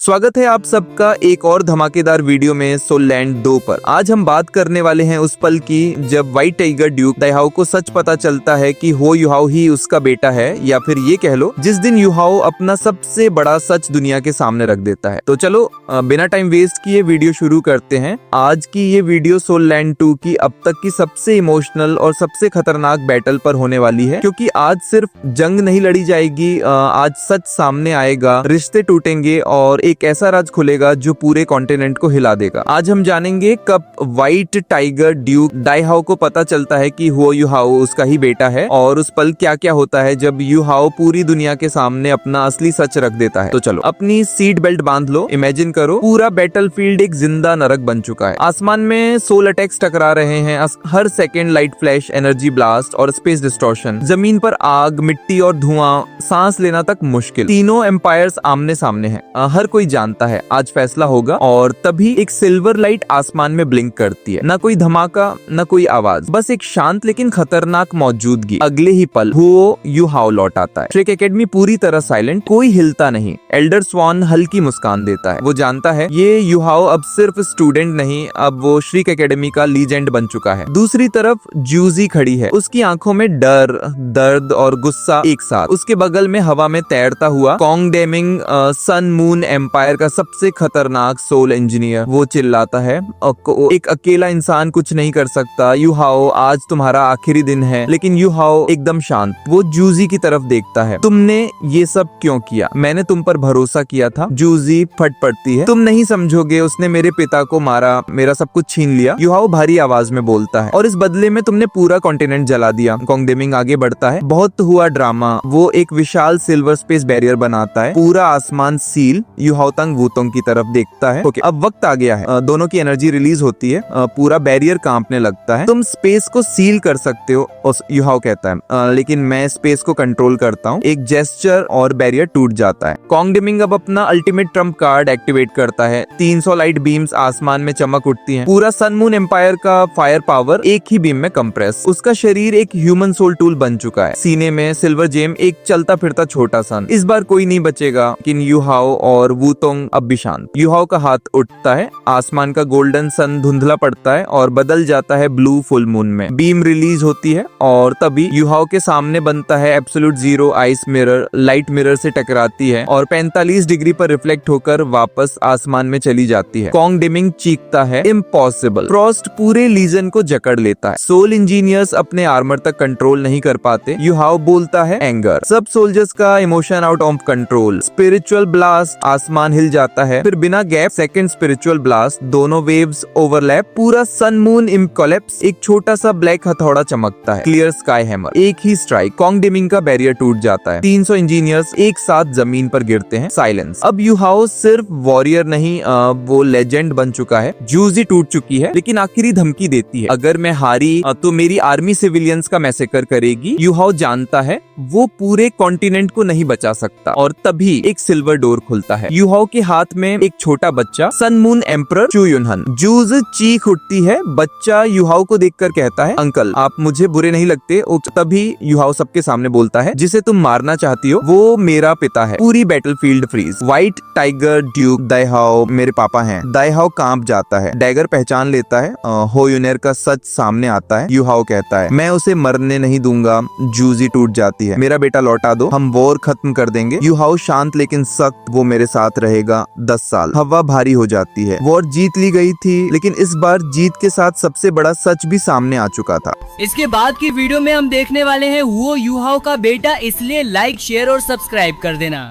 स्वागत है आप सबका एक और धमाकेदार वीडियो में सोल लैंड 2 पर। आज हम बात करने वाले हैं उस पल की जब व्हाइट टाइगर ड्यूक दाइहाओ को सच पता चलता है कि हो युहाओ ही उसका बेटा है, या फिर ये कह लो जिस दिन युहाओ अपना सबसे बड़ा सच दुनिया के सामने रख देता है। तो चलो बिना टाइम वेस्ट किए वीडियो शुरू करते हैं। आज की ये वीडियो सोल लैंड 2 की अब तक की सबसे इमोशनल और सबसे खतरनाक बैटल पर होने वाली है, क्योंकि आज सिर्फ जंग नहीं लड़ी जाएगी, आज सच सामने आएगा, रिश्ते टूटेंगे और एक ऐसा राज खुलेगा जो पूरे कॉन्टिनेंट को हिला देगा। आज हम जानेंगे कब व्हाइट टाइगर ड्यूक दाइहाओ को पता चलता है कि हो युहाओ उसका ही बेटा है, और उस पल क्या क्या होता है जब युहाओ पूरी दुनिया के सामने अपना असली सच रख देता है। तो चलो अपनी सीट बेल्ट बांध लो। इमेजिन करो पूरा बैटलफील्ड एक जिंदा नरक बन चुका है। आसमान में सोल अटैक्स टकरा रहे हैं, हर second light flash, energy blast और स्पेस डिस्टॉर्शन। जमीन पर आग, मिट्टी और धुआं, सांस लेना तक मुश्किल। तीनों एम्पायर्स आमने सामने हैं। हर कोई जानता है आज फैसला होगा, और तभी एक सिल्वर लाइट आसमान में ब्लिंक करती है। ना कोई धमाका, ना कोई आवाज, बस एक शांत लेकिन खतरनाक मौजूदगी। अगले ही पल हो युहाओ लौट आता है। श्रीक एकेडमी पूरी तरह साइलेंट, कोई हिलता नहीं। एल्डर स्वान हल्की मुस्कान देता है। वो जानता है ये युहाओ अब सिर्फ स्टूडेंट नहीं, अब वो श्रीक एकेडमी का लीजेंड बन चुका है। दूसरी तरफ जूजी खड़ी है, उसकी आंखों में डर, दर्द और गुस्सा एक साथ। उसके बगल में हवा में तैरता हुआ Kong Deming, sun moon empire का सबसे खतरनाक सोल इंजीनियर। वो चिल्लाता है, एक अकेला इंसान कुछ नहीं कर सकता युहाओ, आज तुम्हारा आखिरी दिन है। लेकिन युहाओ एकदम शांत। वो जूजी की तरफ देखता है। तुमने ये सब क्यों किया? मैंने तुम पर भरोसा किया था। जूजी फट पड़ती है। तुम नहीं समझोगे, उसने मेरे पिता को मारा, मेरा सब कुछ छीन लिया। युहाओ भारी आवाज में बोलता है, और इस बदले में तुमने पूरा कॉन्टिनेंट जला दिया। कॉन्ग डेमिंग आगे बढ़ता है। बहुत हुआ ड्रामा। वो एक विशाल सिल्वर स्पेस बैरियर बनाता है। पूरा आसमान सील। युहाओ तंग वूतोंग की तरफ देखता है। ओके, अब वक्त आ गया है। दोनों की एनर्जी रिलीज होती है। पूरा बैरियर कांपने लगता है। तुम स्पेस को सील कर सकते हो, युहाओ कहता है, लेकिन मैं स्पेस को कंट्रोल करता हूँ। एक जेस्चर और बैरियर टूट जाता है। कॉन्ग डेमिंग अब अपना अल्टीमेट ट्रम्प कार्ड एक्टिवेट करता है। 300 लाइट बीम्स आसमान में चमक उठती हैं। पूरा सन मून एम्पायर का फायर पावर एक ही बीम में कंप्रेस। उसका शरीर एक ह्यूमन सोल टूल बन चुका है। सीने में सिल्वर जेम, एक चलता फिरता छोटा सन। इस बार कोई नहीं बचेगा। लेकिन युहाओ और वूतोंग अब भी शांत। युहाओ का हाथ उठता है। आसमान का गोल्डन सन धुंधला पड़ता है और बदल जाता है ब्लू फुल मून में। बीम रिलीज होती है, और तभी युहाओ के सामने बनता है absolute zero ice mirror. Light mirror से टकराती है और 45 डिग्री पर रिफ्लेक्ट होकर वापस आसमान में चली जाती है। कॉन्ग डेमिंग चीखता है, इम्पॉसिबल। फ्रॉस्ट पूरे लीजन को जकड़ लेता है। सोल इंजीनियर्स अपने आर्मर तक कंट्रोल नहीं कर पाते। युहाओ बोलता है, एंगर। सब सोल्जर्स का emotion out of control. Spiritual blast, आसमान हिल जाता है। फिर बिना गैप सेकंड स्पिरिचुअल ब्लास्ट, दोनों वेव्स ओवरलैप। पूरा सन मून कोलैप्स। एक छोटा सा ब्लैक हथौड़ा चमकता है, क्लियर स्काई हैमर। एक ही स्ट्राइक, कॉन्ग डेमिंग का बैरियर टूट जाता है। 300 इंजीनियर्स एक साथ जमीन पर गिरते हैं। साइलेंस। अब युहाओ सिर्फ वॉरियर नहीं, वो लेजेंड बन चुका है। जूजी टूट चुकी है, लेकिन आखिरी धमकी देती है, अगर मैं हारी तो मेरी आर्मी सिविलियंस का मैसेकर करेगी। युहाओ जानता है वो पूरे कॉन्टिनेंट को नहीं बचा सकता, और तभी एक सिल्वर डोर खुलता है। युहाओ के हाथ में एक छोटा बच्चा, सन मून एम्परर चू युनहन। जूज चीख उठती है। बच्चा युहाओ को देखकर कहता है, अंकल आप मुझे बुरे नहीं लगते। तभी युहाओ सबके सामने बोलता है, जिसे तुम मारना चाहती हो वो मेरा पिता है। पूरी battlefield freeze. White tiger duke Daihao मेरे पापा हैं। दाइहाओ कांप जाता है। डैगर पहचान लेता है। हो युनेर का सच सामने आता है। युहाओ कहता है, मैं उसे मरने नहीं दूंगा। जूजी टूट जाती है। मेरा बेटा लौटा दो, हम वॉर खत्म कर देंगे। युहाओ शांत लेकिन सख्त, वो मेरे साथ रहेगा 10 साल। हवा भारी हो जाती है। वॉर जीत ली गई थी, लेकिन इस बार जीत के साथ सबसे बड़ा सच भी सामने आ चुका था। इसके बाद की वीडियो में हम देखने वाले हैं वो युहाओ का बेटा, इसलिए लाइक, शेयर और सब्सक्राइब कर देना।